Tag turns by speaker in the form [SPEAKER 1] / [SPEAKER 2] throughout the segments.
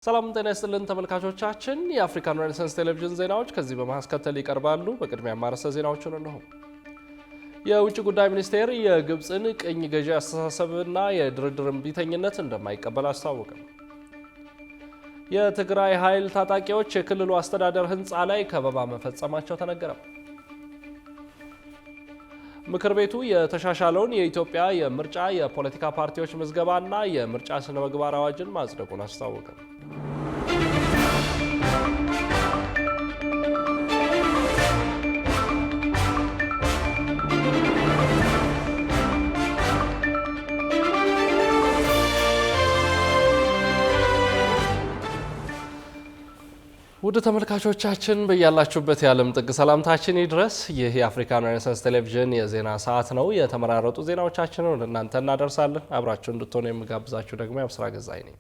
[SPEAKER 1] ሰላም ጤና ይስጥልን ተመልካቾቻችን የአፍሪካን ሬኔሳንስ ቴሌቪዥን ዜናዎች ከዚህ በማስከተል ይቀርባሉ። በቅድሚያ ማርዕስተ ዜናዎችን እነሆ። የውጭ ጉዳይ ሚኒስቴር የግብጽን ቅኝ ገዢ አስተሳሰብና የድርድር እምቢተኝነት እንደማይቀበል አስታወቀ። የትግራይ ኃይል ታጣቂዎች የክልሉ አስተዳደር ህንፃ ላይ ከበባ መፈጸማቸው ተነገረ። ምክር ቤቱ የተሻሻለውን የኢትዮጵያ የምርጫ የፖለቲካ ፓርቲዎች ምዝገባና የምርጫ ስነ ምግባር አዋጅን ማጽደቁን አስታወቀ። ውድ ተመልካቾቻችን በያላችሁበት የዓለም ጥግ ሰላምታችን ይድረስ። ይህ የአፍሪካን ሬኔሳንስ ቴሌቪዥን የዜና ሰዓት ነው። የተመራረጡ ዜናዎቻችንን ወደ እናንተ እናደርሳለን። አብራችሁ እንድትሆኑ የምጋብዛችሁ ደግሞ የአብስራ ገዛይ ነኝ።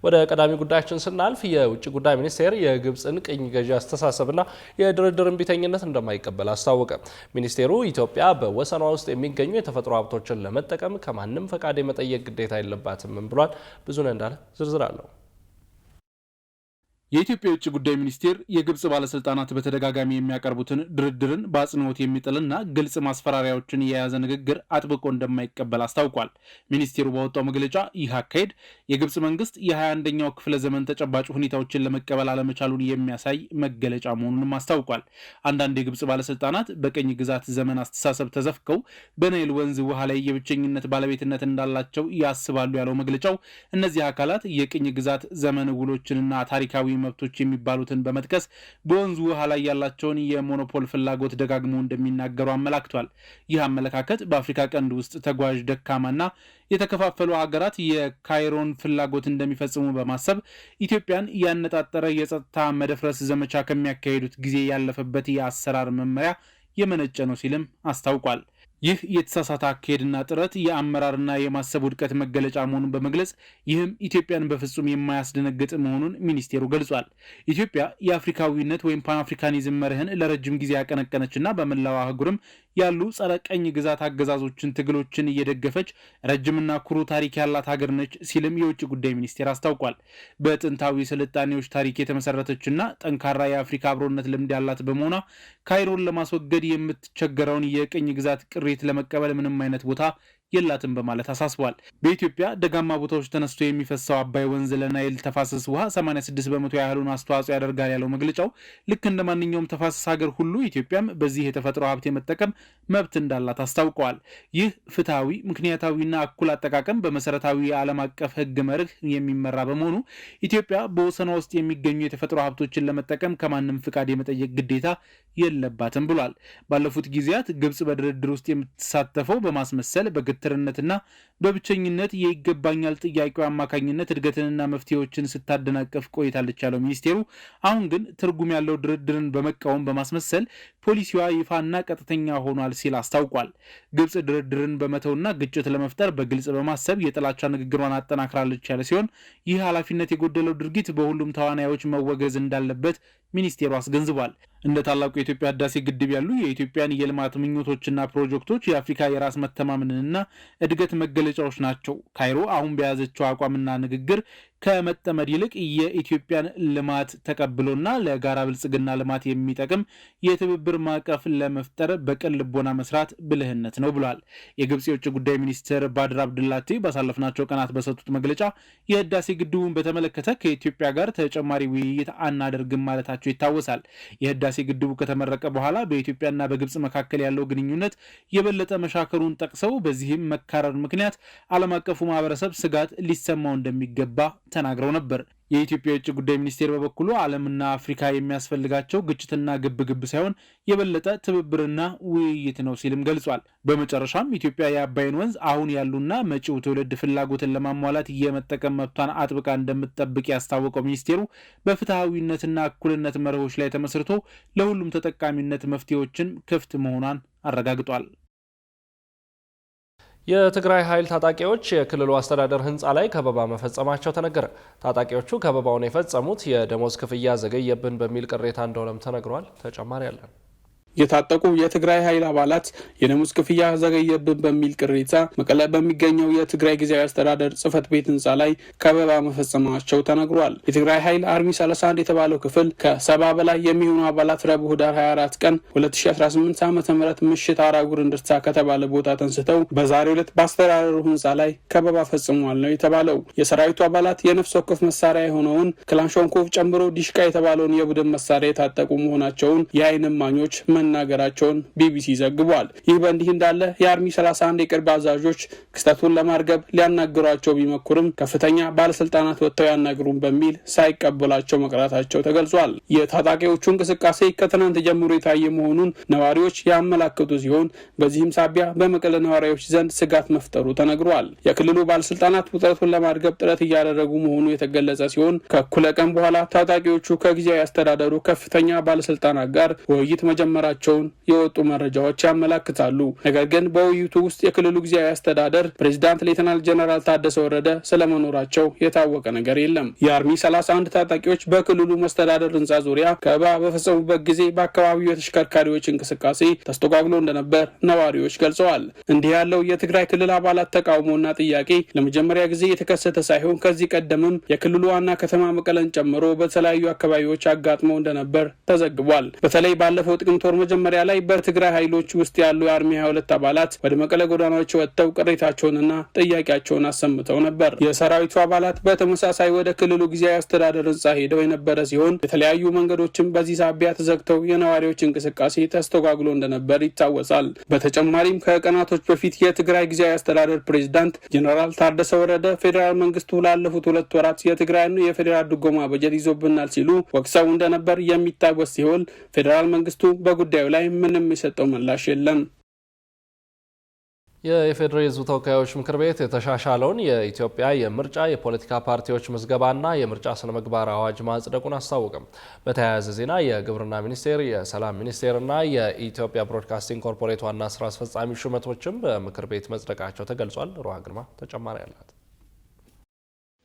[SPEAKER 1] ወደ ቀዳሚ ጉዳያችን ስናልፍ የውጭ ጉዳይ ሚኒስቴር የግብጽን ቅኝ ገዢ አስተሳሰብና የድርድር እምቢተኝነት እንደማይቀበል አስታወቀ። ሚኒስቴሩ ኢትዮጵያ በወሰኗ ውስጥ የሚገኙ የተፈጥሮ ሀብቶችን ለመጠቀም ከማንም ፈቃድ የመጠየቅ ግዴታ የለባትም ብሏል። ብዙነህ እንዳለ ዝርዝር አለው።
[SPEAKER 2] የኢትዮጵያ የውጭ ጉዳይ ሚኒስቴር የግብጽ ባለስልጣናት በተደጋጋሚ የሚያቀርቡትን ድርድርን በአጽንኦት የሚጥልና ግልጽ ማስፈራሪያዎችን የያዘ ንግግር አጥብቆ እንደማይቀበል አስታውቋል። ሚኒስቴሩ ባወጣው መግለጫ ይህ አካሄድ የግብጽ መንግስት የ21ኛው ክፍለ ዘመን ተጨባጭ ሁኔታዎችን ለመቀበል አለመቻሉን የሚያሳይ መገለጫ መሆኑንም አስታውቋል። አንዳንድ የግብጽ ባለስልጣናት በቅኝ ግዛት ዘመን አስተሳሰብ ተዘፍቀው በናይል ወንዝ ውሃ ላይ የብቸኝነት ባለቤትነት እንዳላቸው ያስባሉ ያለው መግለጫው እነዚህ አካላት የቅኝ ግዛት ዘመን ውሎችንና ታሪካዊ መብቶች የሚባሉትን በመጥቀስ በወንዙ ውሃ ላይ ያላቸውን የሞኖፖል ፍላጎት ደጋግሞ እንደሚናገሩ አመላክቷል። ይህ አመለካከት በአፍሪካ ቀንድ ውስጥ ተጓዥ ደካማና የተከፋፈሉ ሀገራት የካይሮን ፍላጎት እንደሚፈጽሙ በማሰብ ኢትዮጵያን ያነጣጠረ የጸጥታ መደፍረስ ዘመቻ ከሚያካሂዱት ጊዜ ያለፈበት የአሰራር መመሪያ የመነጨ ነው ሲልም አስታውቋል። ይህ የተሳሳተ አካሄድና ጥረት የአመራርና የማሰብ ውድቀት መገለጫ መሆኑን በመግለጽ ይህም ኢትዮጵያን በፍጹም የማያስደነግጥ መሆኑን ሚኒስቴሩ ገልጿል። ኢትዮጵያ የአፍሪካዊነት ወይም ፓንአፍሪካኒዝም መርህን ለረጅም ጊዜ ያቀነቀነችና በመላው አህጉርም ያሉ ጸረ ቀኝ ግዛት አገዛዞችን ትግሎችን እየደገፈች ረጅምና ኩሩ ታሪክ ያላት ሀገር ነች ሲልም የውጭ ጉዳይ ሚኒስቴር አስታውቋል። በጥንታዊ ስልጣኔዎች ታሪክ የተመሰረተችና ጠንካራ የአፍሪካ አብሮነት ልምድ ያላት በመሆኗ ካይሮን ለማስወገድ የምትቸገረውን የቅኝ ግዛት ቅሬት ለመቀበል ምንም አይነት ቦታ የላትም በማለት አሳስቧል። በኢትዮጵያ ደጋማ ቦታዎች ተነስቶ የሚፈሰው አባይ ወንዝ ለናይል ተፋሰስ ውሃ 86 በመቶ ያህሉን አስተዋጽኦ ያደርጋል ያለው መግለጫው ልክ እንደ ማንኛውም ተፋሰስ ሀገር ሁሉ ኢትዮጵያም በዚህ የተፈጥሮ ሀብት የመጠቀም መብት እንዳላት አስታውቀዋል። ይህ ፍትሐዊ፣ ምክንያታዊና እኩል አጠቃቀም በመሰረታዊ የዓለም አቀፍ ሕግ መርህ የሚመራ በመሆኑ ኢትዮጵያ በወሰኗ ውስጥ የሚገኙ የተፈጥሮ ሀብቶችን ለመጠቀም ከማንም ፍቃድ የመጠየቅ ግዴታ የለባትም ብሏል። ባለፉት ጊዜያት ግብጽ በድርድር ውስጥ የምትሳተፈው በማስመሰል በግትርነትና በብቸኝነት የይገባኛል ጥያቄው አማካኝነት እድገትንና መፍትሄዎችን ስታደናቀፍ ቆይታለች ያለው ሚኒስቴሩ አሁን ግን ትርጉም ያለው ድርድርን በመቃወም በማስመሰል ፖሊሲዋ ይፋና ቀጥተኛ ሆኗል ሲል አስታውቋል። ግብጽ ድርድርን በመተውና ግጭት ለመፍጠር በግልጽ በማሰብ የጥላቻ ንግግሯን አጠናክራለች ያለ ሲሆን ይህ ኃላፊነት የጎደለው ድርጊት በሁሉም ተዋናዮች መወገዝ እንዳለበት ሚኒስቴሩ አስገንዝቧል። እንደ ታላቁ የኢትዮጵያ ህዳሴ ግድብ ያሉ የኢትዮጵያን የልማት ምኞቶችና ፕሮጀክቶች የአፍሪካ የራስ መተማመንና እድገት መገለጫዎች ናቸው። ካይሮ አሁን በያዘችው አቋምና ንግግር ከመጠመድ ይልቅ የኢትዮጵያን ልማት ተቀብሎና ለጋራ ብልጽግና ልማት የሚጠቅም የትብብር ማዕቀፍ ለመፍጠር በቅን ልቦና መስራት ብልህነት ነው ብሏል። የግብጽ የውጭ ጉዳይ ሚኒስትር ባድር አብድላቲ ባሳለፍናቸው ቀናት በሰጡት መግለጫ የህዳሴ ግድቡን በተመለከተ ከኢትዮጵያ ጋር ተጨማሪ ውይይት አናደርግም ማለታቸው ይታወሳል። የህዳሴ ግድቡ ከተመረቀ በኋላ በኢትዮጵያና በግብጽ መካከል ያለው ግንኙነት የበለጠ መሻከሩን ጠቅሰው በዚህም መካረር ምክንያት ዓለም አቀፉ ማህበረሰብ ስጋት ሊሰማው እንደሚገባ ተናግረው ነበር። የኢትዮጵያ የውጭ ጉዳይ ሚኒስቴር በበኩሉ ዓለምና አፍሪካ የሚያስፈልጋቸው ግጭትና ግብግብ ሳይሆን የበለጠ ትብብርና ውይይት ነው ሲልም ገልጿል። በመጨረሻም ኢትዮጵያ የአባይን ወንዝ አሁን ያሉና መጪው ትውልድ ፍላጎትን ለማሟላት የመጠቀም መብቷን አጥብቃ እንደምትጠብቅ ያስታወቀው ሚኒስቴሩ በፍትሐዊነትና እኩልነት መርሆች ላይ ተመስርቶ ለሁሉም ተጠቃሚነት መፍትሄዎችን ክፍት መሆኗን አረጋግጧል።
[SPEAKER 1] የትግራይ ኃይል ታጣቂዎች የክልሉ አስተዳደር ህንፃ ላይ ከበባ መፈጸማቸው ተነገረ። ታጣቂዎቹ ከበባውን የፈጸሙት የደሞዝ ክፍያ ዘገየብን በሚል ቅሬታ እንደሆነም ተነግሯል። ተጨማሪ ያለን
[SPEAKER 3] የታጠቁ የትግራይ ኃይል አባላት የደሞዝ ክፍያ ዘገየብን በሚል ቅሬታ መቀለ በሚገኘው የትግራይ ጊዜያዊ አስተዳደር ጽህፈት ቤት ህንፃ ላይ ከበባ መፈጸማቸው ተነግሯል። የትግራይ ኃይል አርሚ 31 የተባለው ክፍል ከ70 በላይ የሚሆኑ አባላት ረቡዕ ህዳር 24 ቀን 2018 ዓ.ም ምሽት አራጉር እንድርታ ከተባለ ቦታ ተንስተው በዛሬው ዕለት በአስተዳደሩ ህንፃ ላይ ከበባ ፈጽሟል ነው የተባለው። የሰራዊቱ አባላት የነፍስ ወከፍ መሳሪያ የሆነውን ክላሽንኮቭ ጨምሮ ዲሽቃ የተባለውን የቡድን መሳሪያ የታጠቁ መሆናቸውን የዓይን እማኞች መናገራቸውን ቢቢሲ ዘግቧል። ይህ በእንዲህ እንዳለ የአርሚ 31 የቅርብ አዛዦች ክስተቱን ለማርገብ ሊያናግሯቸው ቢሞክሩም ከፍተኛ ባለስልጣናት ወጥተው ያናግሩን በሚል ሳይቀበላቸው መቅረታቸው ተገልጿል። የታጣቂዎቹ እንቅስቃሴ ከትናንት ጀምሮ የታየ መሆኑን ነዋሪዎች ያመላከቱ ሲሆን በዚህም ሳቢያ በመቀለ ነዋሪዎች ዘንድ ስጋት መፍጠሩ ተነግሯል። የክልሉ ባለስልጣናት ውጥረቱን ለማርገብ ጥረት እያደረጉ መሆኑ የተገለጸ ሲሆን ከእኩለ ቀን በኋላ ታጣቂዎቹ ከጊዜያዊ አስተዳደሩ ከፍተኛ ባለስልጣናት ጋር ውይይት መጀመራቸውን የወጡ መረጃዎች ያመላክታሉ። ነገር ግን በውይይቱ ውስጥ የክልሉ ጊዜያዊ አስተዳደር ፕሬዝዳንት ሌተናል ጀነራል ታደሰ ወረደ ስለመኖራቸው የታወቀ ነገር የለም። የአርሚ 31 ታጣቂዎች በክልሉ መስተዳደር ህንፃ ዙሪያ ከበባ በፈጸሙበት ጊዜ በአካባቢው የተሽከርካሪዎች እንቅስቃሴ ተስተጓጉሎ እንደነበር ነዋሪዎች ገልጸዋል። እንዲህ ያለው የትግራይ ክልል አባላት ተቃውሞና ጥያቄ ለመጀመሪያ ጊዜ የተከሰተ ሳይሆን ከዚህ ቀደምም የክልሉ ዋና ከተማ መቀለን ጨምሮ በተለያዩ አካባቢዎች አጋጥመው እንደነበር ተዘግቧል። በተለይ ባለፈው ጥቅምት ወር መጀመሪያ ላይ በትግራይ ኃይሎች ውስጥ ያሉ የአርሚ 22 አባላት ወደ መቀለ ጎዳናዎች ወጥተው ቅሬታቸውንና ጥያቄያቸውን አሰምተው ነበር። የሰራዊቱ አባላት በተመሳሳይ ወደ ክልሉ ጊዜያዊ አስተዳደር ህንፃ ሄደው የነበረ ሲሆን የተለያዩ መንገዶችም በዚህ ሳቢያ ተዘግተው የነዋሪዎች እንቅስቃሴ ተስተጓጉሎ እንደነበር ይታወሳል። በተጨማሪም ከቀናቶች በፊት የትግራይ ጊዜያዊ አስተዳደር ፕሬዝዳንት ጀነራል ታደሰ ወረደ ፌዴራል መንግስቱ ላለፉት 2 ወራት የትግራይን የፌዴራል ድጎማ በጀት ይዞብናል ሲሉ ወቅሰው እንደነበር የሚታወስ ሲሆን ፌዴራል መንግስቱ በጉዳዩ ላይ ምንም የሰጠው ምላሽ የለም።
[SPEAKER 1] የኢፌዴሪ ሕዝብ ተወካዮች ምክር ቤት የተሻሻለውን የኢትዮጵያ የምርጫ የፖለቲካ ፓርቲዎች ምዝገባና የምርጫ ስነ ምግባር አዋጅ ማጽደቁን አስታወቀም። በተያያዘ ዜና የግብርና ሚኒስቴር፣ የሰላም ሚኒስቴርና የኢትዮጵያ ብሮድካስቲንግ ኮርፖሬት ዋና ስራ አስፈጻሚ ሹመቶችም በምክር ቤት መጽደቃቸው ተገልጿል። ሮሃ ግርማ ተጨማሪ አላት።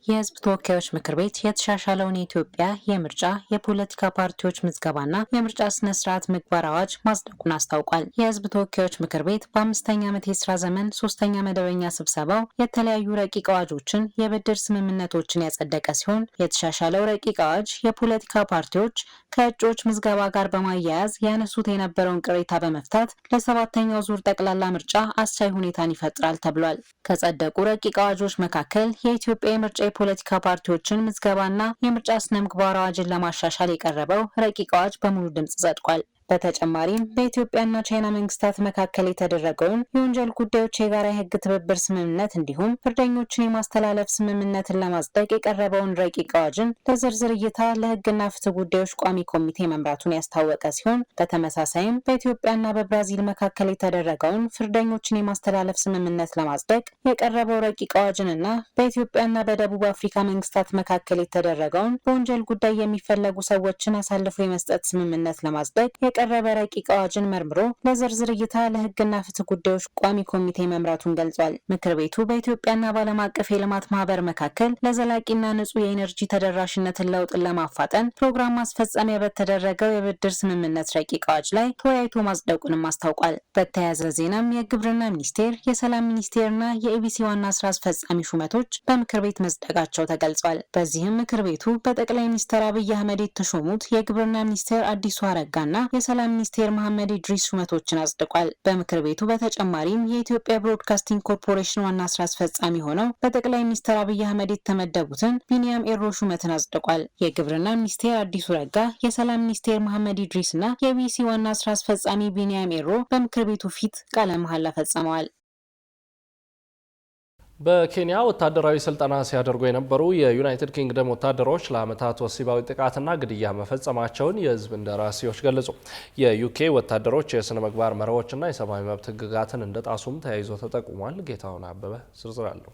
[SPEAKER 4] የህዝብ ተወካዮች ምክር ቤት የተሻሻለውን የኢትዮጵያ የምርጫ የፖለቲካ ፓርቲዎች ምዝገባና የምርጫ ስነ ስርዓት ምግባር አዋጅ ማጽደቁን አስታውቋል። የህዝብ ተወካዮች ምክር ቤት በ5ኛ ዓመት የስራ ዘመን 3ኛ መደበኛ ስብሰባው የተለያዩ ረቂቅ አዋጆችን፣ የብድር ስምምነቶችን ያጸደቀ ሲሆን የተሻሻለው ረቂቅ አዋጅ የፖለቲካ ፓርቲዎች ከእጩዎች ምዝገባ ጋር በማያያዝ ያነሱት የነበረውን ቅሬታ በመፍታት ለ7ኛው ዙር ጠቅላላ ምርጫ አስቻይ ሁኔታን ይፈጥራል ተብሏል። ከጸደቁ ረቂቅ አዋጆች መካከል የኢትዮጵያ የምርጫ የፖለቲካ ፓርቲዎችን ምዝገባና የምርጫ ስነ ምግባር አዋጅን ለማሻሻል የቀረበው ረቂቅ አዋጅ በሙሉ ድምጽ ጸድቋል። በተጨማሪም በኢትዮጵያና ቻይና መንግስታት መካከል የተደረገውን የወንጀል ጉዳዮች የጋራ የህግ ትብብር ስምምነት እንዲሁም ፍርደኞችን የማስተላለፍ ስምምነትን ለማጽደቅ የቀረበውን ረቂቅ አዋጅን ለዝርዝር እይታ ለህግና ፍትህ ጉዳዮች ቋሚ ኮሚቴ መምራቱን ያስታወቀ ሲሆን በተመሳሳይም በኢትዮጵያና በብራዚል መካከል የተደረገውን ፍርደኞችን የማስተላለፍ ስምምነት ለማጽደቅ የቀረበው ረቂቅ አዋጅንና በኢትዮጵያና በደቡብ አፍሪካ መንግስታት መካከል የተደረገውን በወንጀል ጉዳይ የሚፈለጉ ሰዎችን አሳልፎ የመስጠት ስምምነት ለማጽደቅ የቀረበ ረቂቅ አዋጅን መርምሮ ለዝርዝር እይታ ለህግና ፍትህ ጉዳዮች ቋሚ ኮሚቴ መምራቱን ገልጿል። ምክር ቤቱ በኢትዮጵያና በዓለም አቀፍ የልማት ማህበር መካከል ለዘላቂና ንጹህ የኤነርጂ ተደራሽነትን ለውጥን ለማፋጠን ፕሮግራም ማስፈጸሚያ በተደረገው የብድር ስምምነት ረቂቅ አዋጅ ላይ ተወያይቶ ማጽደቁንም አስታውቋል። በተያያዘ ዜናም የግብርና ሚኒስቴር፣ የሰላም ሚኒስቴርና የኢቢሲ ዋና ስራ አስፈጻሚ ሹመቶች በምክር ቤት መጽደቃቸው ተገልጿል። በዚህም ምክር ቤቱ በጠቅላይ ሚኒስትር አብይ አህመድ የተሾሙት የግብርና ሚኒስቴር አዲሱ አረጋና የሰላም ሚኒስቴር መሐመድ ኢድሪስ ሹመቶችን አጽድቋል። በምክር ቤቱ በተጨማሪም የኢትዮጵያ ብሮድካስቲንግ ኮርፖሬሽን ዋና ስራ አስፈጻሚ ሆነው በጠቅላይ ሚኒስትር አብይ አህመድ የተመደቡትን ቢኒያም ኤሮ ሹመትን አጽድቋል። የግብርና ሚኒስቴር አዲሱ ረጋ፣ የሰላም ሚኒስቴር መሐመድ ኢድሪስ እና የቢሲ ዋና ስራ አስፈጻሚ ቢኒያም ኤሮ በምክር ቤቱ ፊት ቃለ መሐላ ፈጽመዋል።
[SPEAKER 1] በኬንያ ወታደራዊ ስልጠና ሲያደርጉ የነበሩ የዩናይትድ ኪንግደም ወታደሮች ለዓመታት ወሲባዊ ጥቃትና ግድያ መፈጸማቸውን የሕዝብ እንደራሴዎች ገለጹ። የዩኬ ወታደሮች የስነ ምግባር መርሆችና የሰብአዊ መብት ሕግጋትን እንደጣሱም ተያይዞ ተጠቁሟል። ጌታውን አበበ ዝርዝር አለው።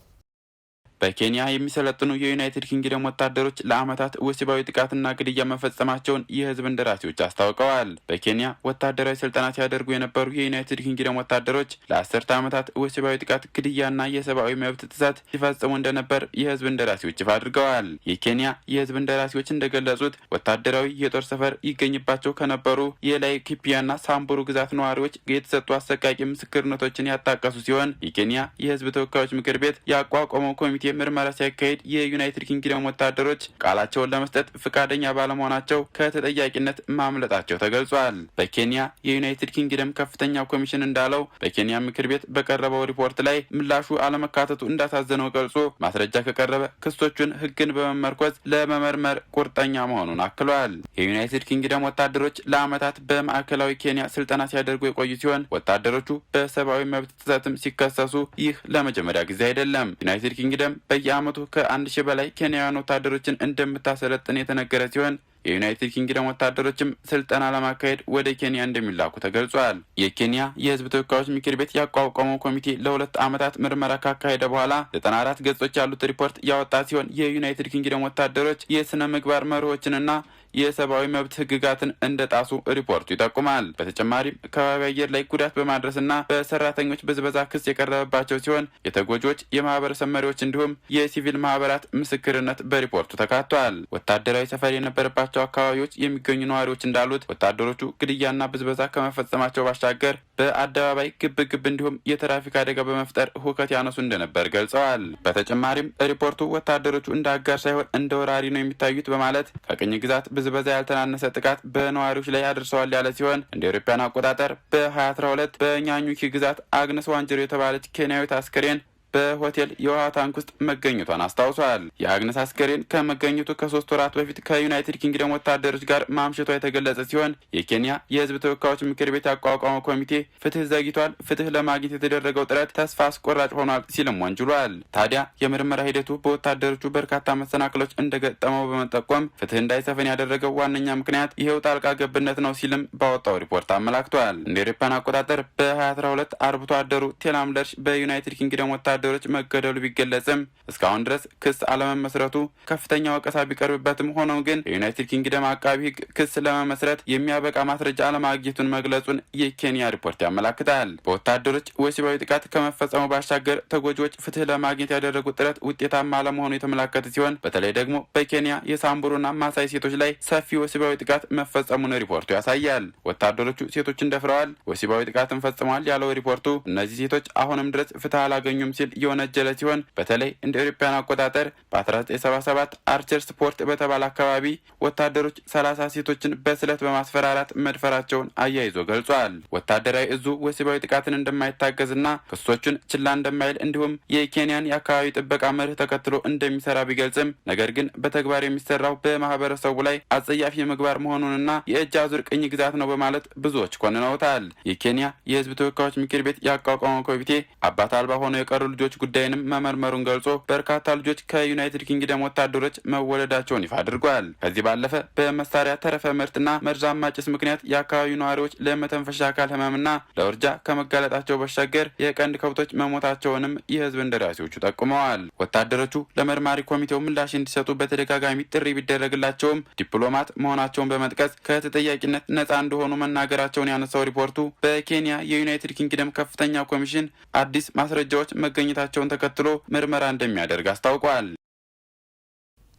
[SPEAKER 5] በኬንያ የሚሰለጥኑ የዩናይትድ ኪንግደም ወታደሮች ለዓመታት ወሲባዊ ጥቃትና ግድያ መፈጸማቸውን የህዝብ እንደራሴዎች አስታውቀዋል። በኬንያ ወታደራዊ ስልጠና ሲያደርጉ የነበሩ የዩናይትድ ኪንግደም ወታደሮች ለ10 ዓመታት ወሲባዊ ጥቃት፣ ግድያና የሰብአዊ መብት ጥሰት ሲፈጽሙ እንደነበር የህዝብ እንደራሴዎች ይፋ አድርገዋል። የኬንያ የህዝብ እንደራሴዎች እንደገለጹት ወታደራዊ የጦር ሰፈር ይገኝባቸው ከነበሩ የላይኪፒያና ሳምቡሩ ግዛት ነዋሪዎች የተሰጡ አሰቃቂ ምስክርነቶችን ያጣቀሱ ሲሆን የኬንያ የህዝብ ተወካዮች ምክር ቤት ያቋቋመው ኮሚቴ ምርመራ ሲያካሂድ የዩናይትድ ኪንግደም ወታደሮች ቃላቸውን ለመስጠት ፈቃደኛ ባለመሆናቸው ከተጠያቂነት ማምለጣቸው ተገልጿል። በኬንያ የዩናይትድ ኪንግደም ከፍተኛ ኮሚሽን እንዳለው በኬንያ ምክር ቤት በቀረበው ሪፖርት ላይ ምላሹ አለመካተቱ እንዳሳዘነው ገልጾ ማስረጃ ከቀረበ ክሶቹን ህግን በመመርኮዝ ለመመርመር ቁርጠኛ መሆኑን አክሏል። የዩናይትድ ኪንግደም ወታደሮች ለዓመታት በማዕከላዊ ኬንያ ስልጠና ሲያደርጉ የቆዩ ሲሆን ወታደሮቹ በሰብአዊ መብት ጥሰትም ሲከሰሱ ይህ ለመጀመሪያ ጊዜ አይደለም። ዩናይትድ ኪንግደም በየዓመቱ ከ1000 በላይ ኬንያውያን ወታደሮችን እንደምታሰለጥን የተነገረ ሲሆን የዩናይትድ ኪንግደም ወታደሮችም ስልጠና ለማካሄድ ወደ ኬንያ እንደሚላኩ ተገልጿል። የኬንያ የህዝብ ተወካዮች ምክር ቤት ያቋቋመው ኮሚቴ ለ2 ዓመታት ምርመራ ካካሄደ በኋላ 94 ገጾች ያሉት ሪፖርት ያወጣ ሲሆን የዩናይትድ ኪንግደም ወታደሮች የስነ ምግባር መርሆችንና የሰብአዊ መብት ህግጋትን እንደጣሱ ሪፖርቱ ይጠቁማል። በተጨማሪም ከባቢ አየር ላይ ጉዳት በማድረስና በሰራተኞች ብዝበዛ ክስ የቀረበባቸው ሲሆን የተጎጂዎች የማህበረሰብ መሪዎች እንዲሁም የሲቪል ማህበራት ምስክርነት በሪፖርቱ ተካቷል። ወታደራዊ ሰፈር የነበረባቸው አካባቢዎች የሚገኙ ነዋሪዎች እንዳሉት ወታደሮቹ ግድያና ብዝበዛ ከመፈጸማቸው ባሻገር በአደባባይ ግብግብ እንዲሁም የትራፊክ አደጋ በመፍጠር ሁከት ያነሱ እንደነበር ገልጸዋል። በተጨማሪም ሪፖርቱ ወታደሮቹ እንደ አጋር ሳይሆን እንደ ወራሪ ነው የሚታዩት በማለት ከቅኝ ግዛት ብዝበዛ ያልተናነሰ ጥቃት በነዋሪዎች ላይ አድርሰዋል ያለ ሲሆን እንደ አውሮፓውያን አቆጣጠር በ2012 በኛኙኪ ግዛት አግነስ ዋንጅሮ የተባለች ኬንያዊት አስከሬን በሆቴል የውሃ ታንክ ውስጥ መገኘቷን አስታውሷል። የአግነስ አስከሬን ከመገኘቱ ከ3 ወራት በፊት ከዩናይትድ ኪንግደም ወታደሮች ጋር ማምሸቷ የተገለጸ ሲሆን የኬንያ የህዝብ ተወካዮች ምክር ቤት ያቋቋመው ኮሚቴ ፍትህ ዘግይቷል፣ ፍትህ ለማግኘት የተደረገው ጥረት ተስፋ አስቆራጭ ሆኗል ሲልም ወንጅሏል። ታዲያ የምርመራ ሂደቱ በወታደሮቹ በርካታ መሰናክሎች እንደገጠመው በመጠቆም ፍትህ እንዳይሰፍን ያደረገው ዋነኛ ምክንያት ይሄው ጣልቃ ገብነት ነው ሲልም ባወጣው ሪፖርት አመላክቷል። እንደ አውሮፓውያን አቆጣጠር በ2012 አርብቶ አደሩ ቴላምለርሽ በዩናይትድ ኪንግደም ወታደሮች መገደሉ ቢገለጽም እስካሁን ድረስ ክስ አለመመስረቱ ከፍተኛ ወቀሳ ቢቀርብበትም ሆኖም ግን የዩናይትድ ኪንግደም አቃቢ ህግ ክስ ለመመስረት የሚያበቃ ማስረጃ አለማግኘቱን መግለጹን የኬንያ ሪፖርት ያመላክታል። በወታደሮች ወሲባዊ ጥቃት ከመፈጸሙ ባሻገር ተጎጂዎች ፍትህ ለማግኘት ያደረጉት ጥረት ውጤታማ አለመሆኑ የተመላከተ ሲሆን በተለይ ደግሞ በኬንያ የሳምቡሩና ማሳይ ሴቶች ላይ ሰፊ ወሲባዊ ጥቃት መፈጸሙን ሪፖርቱ ያሳያል። ወታደሮቹ ሴቶችን ደፍረዋል፣ ወሲባዊ ጥቃትን ፈጽመዋል ያለው ሪፖርቱ እነዚህ ሴቶች አሁንም ድረስ ፍትህ አላገኙም ሲል የወነጀለ ሲሆን በተለይ እንደ አውሮፓውያን አቆጣጠር በ1977 አርቸር ስፖርት በተባለ አካባቢ ወታደሮች 30 ሴቶችን በስለት በማስፈራራት መድፈራቸውን አያይዞ ገልጿል። ወታደራዊ እዙ ወሲባዊ ጥቃትን እንደማይታገዝና ክሶቹን ችላ እንደማይል እንዲሁም የኬንያን የአካባቢ ጥበቃ መርህ ተከትሎ እንደሚሰራ ቢገልጽም ነገር ግን በተግባር የሚሰራው በማህበረሰቡ ላይ አጸያፊ ምግባር መሆኑንና የእጅ አዙር ቅኝ ግዛት ነው በማለት ብዙዎች ኮንነውታል። የኬንያ የህዝብ ተወካዮች ምክር ቤት ያቋቋመው ኮሚቴ አባት አልባ ሆነው የቀሩ ልጆች ጉዳይንም መመርመሩን ገልጾ በርካታ ልጆች ከዩናይትድ ኪንግደም ወታደሮች መወለዳቸውን ይፋ አድርጓል። ከዚህ ባለፈ በመሳሪያ ተረፈ ምርትና መርዛማ ጭስ ምክንያት የአካባቢው ነዋሪዎች ለመተንፈሻ አካል ህመምና ለውርጃ ከመጋለጣቸው ባሻገር የቀንድ ከብቶች መሞታቸውንም የህዝብ እንደራሴዎቹ ጠቁመዋል። ወታደሮቹ ለመርማሪ ኮሚቴው ምላሽ እንዲሰጡ በተደጋጋሚ ጥሪ ቢደረግላቸውም ዲፕሎማት መሆናቸውን በመጥቀስ ከተጠያቂነት ነጻ እንደሆኑ መናገራቸውን ያነሳው ሪፖርቱ በኬንያ የዩናይትድ ኪንግደም ከፍተኛ ኮሚሽን አዲስ ማስረጃዎች መገኘታቸውን ተከትሎ ምርመራ እንደሚያደርግ አስታውቋል።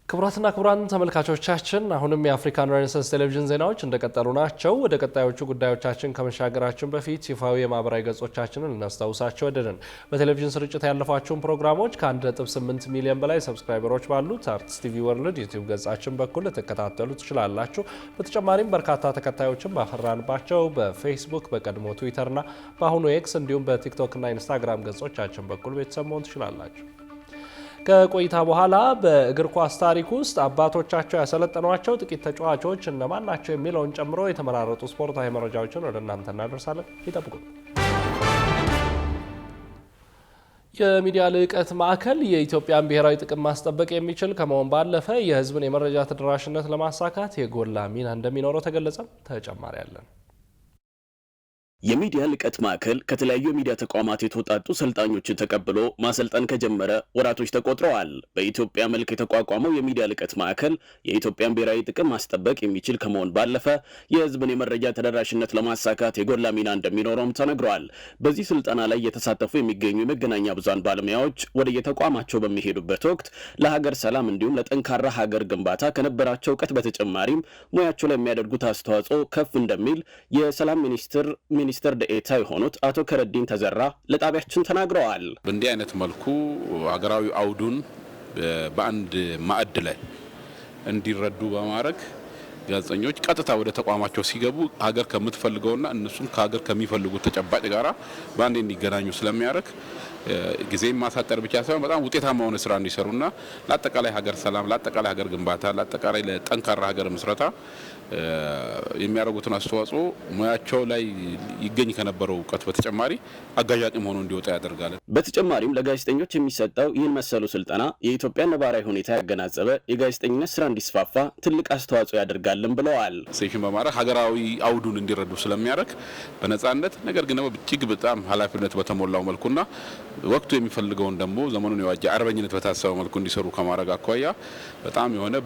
[SPEAKER 1] ክቡራትና ክቡራን ተመልካቾቻችን አሁንም የአፍሪካን ሬኔሳንስ ቴሌቪዥን ዜናዎች እንደቀጠሉ ናቸው። ወደ ቀጣዮቹ ጉዳዮቻችን ከመሻገራችን በፊት ይፋዊ የማህበራዊ ገጾቻችንን ልናስታውሳቸው ወደድን። በቴሌቪዥን ስርጭት ያለፏቸውን ፕሮግራሞች ከ1.8 ሚሊዮን በላይ ሰብስክራይበሮች ባሉት አርትስ ቲቪ ወርልድ ዩቲዩብ ገጻችን በኩል ልትከታተሉ ትችላላችሁ። በተጨማሪም በርካታ ተከታዮችን ባፈራንባቸው በፌስቡክ፣ በቀድሞ ትዊተርና በአሁኑ ኤክስ እንዲሁም በቲክቶክና ኢንስታግራም ገጾቻችን በኩል ቤተሰብ መሆን ትችላላችሁ። ከቆይታ በኋላ በእግር ኳስ ታሪክ ውስጥ አባቶቻቸው ያሰለጠኗቸው ጥቂት ተጫዋቾች እነማን ናቸው የሚለውን ጨምሮ የተመራረጡ ስፖርታዊ መረጃዎችን ወደ እናንተ እናደርሳለን። ይጠብቁ። የሚዲያ ልዕቀት ማዕከል የኢትዮጵያን ብሔራዊ ጥቅም ማስጠበቅ የሚችል ከመሆን ባለፈ የሕዝብን የመረጃ ተደራሽነት ለማሳካት የጎላ ሚና እንደሚኖረው ተገለጸ። ተጨማሪ ያለን
[SPEAKER 6] የሚዲያ ልቀት ማዕከል ከተለያዩ የሚዲያ ተቋማት የተውጣጡ ሰልጣኞችን ተቀብሎ ማሰልጠን ከጀመረ ወራቶች ተቆጥረዋል። በኢትዮጵያ መልክ የተቋቋመው የሚዲያ ልቀት ማዕከል የኢትዮጵያን ብሔራዊ ጥቅም ማስጠበቅ የሚችል ከመሆን ባለፈ የሕዝብን የመረጃ ተደራሽነት ለማሳካት የጎላ ሚና እንደሚኖረውም ተነግሯል። በዚህ ስልጠና ላይ የተሳተፉ የሚገኙ የመገናኛ ብዙሃን ባለሙያዎች ወደ የተቋማቸው በሚሄዱበት ወቅት ለሀገር ሰላም እንዲሁም ለጠንካራ ሀገር ግንባታ ከነበራቸው እውቀት በተጨማሪም ሙያቸው ላይ የሚያደርጉት አስተዋጽኦ ከፍ እንደሚል የሰላም ሚኒስትር ደኤታ የሆኑት አቶ ከረዲን ተዘራ ለጣቢያችን ተናግረዋል።
[SPEAKER 7] በእንዲህ አይነት መልኩ ሀገራዊ አውዱን በአንድ ማዕድ ላይ እንዲረዱ በማድረግ ጋዜጠኞች ቀጥታ ወደ ተቋማቸው ሲገቡ ሀገር ከምትፈልገውና እነሱም ከሀገር ከሚፈልጉት ተጨባጭ ጋራ በአንድ እንዲገናኙ ስለሚያደርግ ጊዜን ማሳጠር ብቻ ሳይሆን በጣም ውጤታማ የሆነ ስራ እንዲሰሩና ለአጠቃላይ ሀገር ሰላም፣ ለአጠቃላይ ሀገር ግንባታ፣ ለአጠቃላይ ለጠንካራ ሀገር ምስረታ የሚያደርጉትን አስተዋጽኦ ሙያቸው ላይ ይገኝ ከነበረው እውቀት በተጨማሪ አጋዣቂ ሆኖ እንዲወጣ ያደርጋል።
[SPEAKER 6] በተጨማሪም ለጋዜጠኞች የሚሰጠው ይህን መሰሉ ስልጠና የኢትዮጵያ ነባራዊ ሁኔታ ያገናዘበ የጋዜጠኝነት ስራ እንዲስፋፋ ትልቅ አስተዋጽኦ ያደርጋልን ብለዋል።
[SPEAKER 7] ሴሽን በማድረግ ሀገራዊ አውዱን እንዲረዱ ስለሚያደርግ በነጻነት ነገር ግን እጅግ በጣም ኃላፊነት በተሞላው መልኩና ወቅቱ የሚፈልገውን ደግሞ ዘመኑን የዋጀ አርበኝነት በታሰበ መልኩ እንዲሰሩ ከማድረግ አኳያ በጣም የሆነ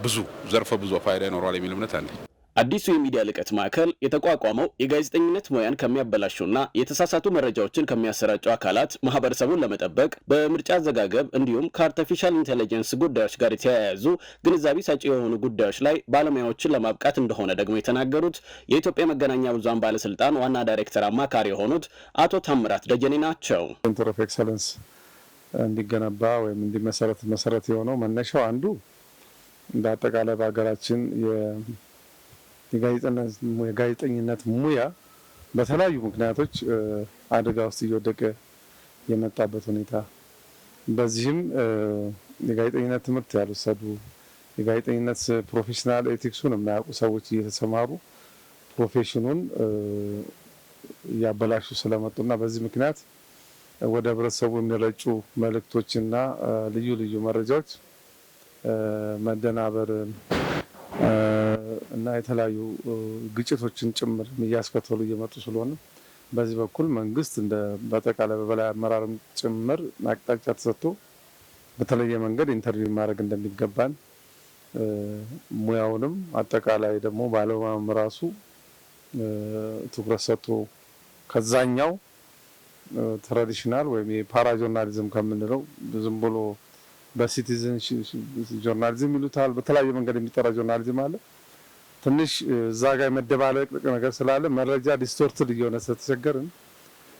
[SPEAKER 7] ዘርፈ ብዙ ፋይዳ ይኖራል የሚል እምነት አለ።
[SPEAKER 6] አዲሱ የሚዲያ ልቀት ማዕከል የተቋቋመው የጋዜጠኝነት ሙያን ከሚያበላሹና የተሳሳቱ መረጃዎችን ከሚያሰራጩ አካላት ማህበረሰቡን ለመጠበቅ በምርጫ አዘጋገብ እንዲሁም ከአርቲፊሻል ኢንቴሊጀንስ ጉዳዮች ጋር የተያያዙ ግንዛቤ ሰጪ የሆኑ ጉዳዮች ላይ ባለሙያዎችን ለማብቃት እንደሆነ ደግሞ የተናገሩት የኢትዮጵያ መገናኛ ብዙሃን ባለስልጣን ዋና ዳይሬክተር አማካሪ የሆኑት አቶ ታምራት ደጀኔ ናቸው።
[SPEAKER 8] ሴንተር ኦፍ ኤክሰለንስ እንዲገነባ ወይም እንዲመሰረት መሰረት የሆነው መነሻው አንዱ እንደ አጠቃላይ በሀገራችን የጋዜጠኝነት ሙያ በተለያዩ ምክንያቶች አደጋ ውስጥ እየወደቀ የመጣበት ሁኔታ፣ በዚህም የጋዜጠኝነት ትምህርት ያልወሰዱ የጋዜጠኝነት ፕሮፌሽናል ኤቲክሱን የማያውቁ ሰዎች እየተሰማሩ ፕሮፌሽኑን እያበላሹ ስለመጡና በዚህ ምክንያት ወደ ህብረተሰቡ የሚረጩ መልእክቶችና ልዩ ልዩ መረጃዎች መደናበርን እና የተለያዩ ግጭቶችን ጭምር እያስከተሉ እየመጡ ስለሆነ በዚህ በኩል መንግስት እንደ በአጠቃላይ በበላይ አመራርም ጭምር አቅጣጫ ተሰጥቶ በተለየ መንገድ ኢንተርቪው ማድረግ እንደሚገባን ሙያውንም አጠቃላይ ደግሞ ባለሙያውም ራሱ ትኩረት ሰጥቶ ከዛኛው ትራዲሽናል ወይም የፓራ ጆርናሊዝም ከምንለው ዝም ብሎ በሲቲዝን ጆርናሊዝም ይሉታል፣ በተለያየ መንገድ የሚጠራ ጆርናሊዝም አለ። ትንሽ እዛ ጋር የመደባለቅ ነገር ስላለ መረጃ ዲስቶርትድ እየሆነ ስለተቸገርን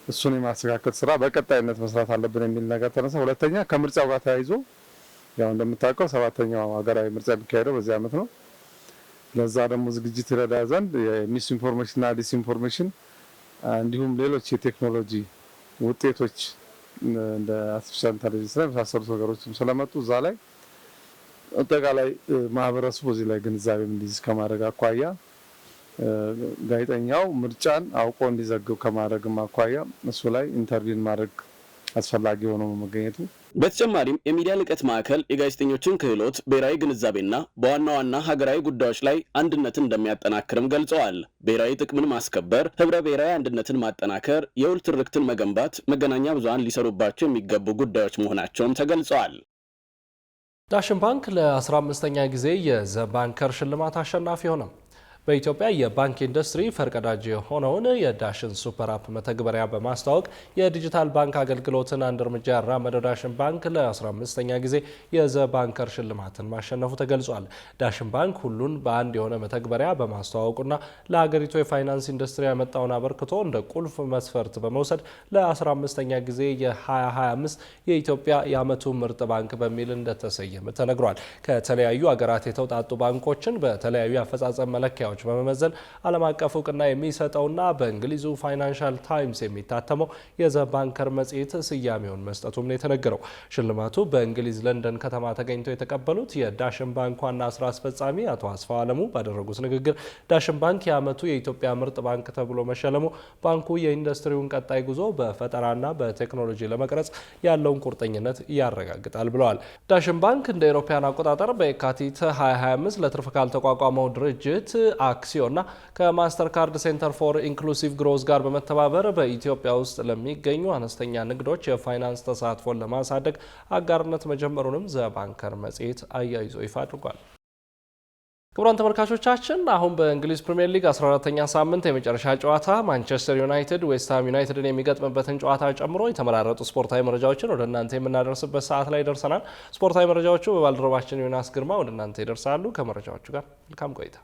[SPEAKER 8] እሱን የማስተካከል ስራ በቀጣይነት መስራት አለብን የሚል ነገር ተነሳ። ሁለተኛ ከምርጫው ጋር ተያይዞ ያው እንደምታውቀው 7ኛው ሀገራዊ ምርጫ የሚካሄደው በዚህ ዓመት ነው። ለዛ ደግሞ ዝግጅት ይረዳ ዘንድ የሚስ ኢንፎርሜሽንና ዲስኢንፎርሜሽን እንዲሁም ሌሎች የቴክኖሎጂ ውጤቶች እንደ አርቲፊሻል ኢንተለጀንስ ላይ መሳሰሉት ነገሮችም ስለመጡ እዛ ላይ አጠቃላይ ማህበረሰቡ በዚህ ላይ ግንዛቤ እንዲይዝ ከማድረግ አኳያ ጋዜጠኛው ምርጫን አውቆ እንዲዘግብ ከማድረግም አኳያ እሱ ላይ ኢንተርቪው ማድረግ አስፈላጊ ሆኖ መገኘቱ።
[SPEAKER 6] በተጨማሪም የሚዲያ ልቀት ማዕከል የጋዜጠኞችን ክህሎት፣ ብሔራዊ ግንዛቤና በዋና ዋና ሀገራዊ ጉዳዮች ላይ አንድነትን እንደሚያጠናክርም ገልጸዋል። ብሔራዊ ጥቅምን ማስከበር፣ ህብረ ብሔራዊ አንድነትን ማጠናከር፣ የውል ትርክትን መገንባት መገናኛ ብዙሃን ሊሰሩባቸው የሚገቡ ጉዳዮች መሆናቸውም ተገልጸዋል።
[SPEAKER 1] ዳሽን ባንክ ለ15ኛ ጊዜ የዘ ባንከር ሽልማት አሸናፊ ሆነ። በኢትዮጵያ የባንክ ኢንዱስትሪ ፈርቀዳጅ የሆነውን የዳሽን ሱፐር አፕ መተግበሪያ በማስተዋወቅ የዲጂታል ባንክ አገልግሎትን አንድ እርምጃ ያራመደው ዳሽን ባንክ ለ15ኛ ጊዜ የዘ ባንከር ሽልማትን ማሸነፉ ተገልጿል። ዳሽን ባንክ ሁሉን በአንድ የሆነ መተግበሪያ በማስተዋወቁና ለሀገሪቱ የፋይናንስ ኢንዱስትሪ ያመጣውን አበርክቶ እንደ ቁልፍ መስፈርት በመውሰድ ለ15ኛ ጊዜ የ2025 የኢትዮጵያ የዓመቱ ምርጥ ባንክ በሚል እንደተሰየመ ተነግሯል። ከተለያዩ ሀገራት የተውጣጡ ባንኮችን በተለያዩ አፈጻጸም መለኪያዎች በመመዘን ዓለም አቀፍ እውቅና የሚሰጠውና በእንግሊዙ ፋይናንሻል ታይምስ የሚታተመው የዘ ባንከር መጽሔት ስያሜውን መስጠቱም ነው የተነገረው። ሽልማቱ በእንግሊዝ ለንደን ከተማ ተገኝተው የተቀበሉት የዳሽን ባንክ ዋና ስራ አስፈጻሚ አቶ አስፋው አለሙ ባደረጉት ንግግር ዳሽን ባንክ የዓመቱ የኢትዮጵያ ምርጥ ባንክ ተብሎ መሸለሙ ባንኩ የኢንዱስትሪውን ቀጣይ ጉዞ በፈጠራና በቴክኖሎጂ ለመቅረጽ ያለውን ቁርጠኝነት ያረጋግጣል ብለዋል። ዳሽን ባንክ እንደ አውሮፓውያን አቆጣጠር በየካቲት 2025 ለትርፍ ካልተቋቋመው ድርጅት አክሲዮንና ከማስተር ካርድ ሴንተር ፎር ኢንክሉሲቭ ግሮዝ ጋር በመተባበር በኢትዮጵያ ውስጥ ለሚገኙ አነስተኛ ንግዶች የፋይናንስ ተሳትፎን ለማሳደግ አጋርነት መጀመሩንም ዘባንከር መጽሔት አያይዞ ይፋ አድርጓል። ክቡራን ተመልካቾቻችን አሁን በእንግሊዝ ፕሪሚየር ሊግ 14ኛ ሳምንት የመጨረሻ ጨዋታ ማንቸስተር ዩናይትድ ዌስትሃም ዩናይትድን የሚገጥምበትን ጨዋታ ጨምሮ የተመራረጡ ስፖርታዊ መረጃዎችን ወደ እናንተ የምናደርስበት ሰዓት ላይ ደርሰናል። ስፖርታዊ መረጃዎቹ በባልደረባችን ዮናስ ግርማ ወደ እናንተ ይደርሳሉ። ከመረጃዎቹ ጋር መልካም ቆይታ።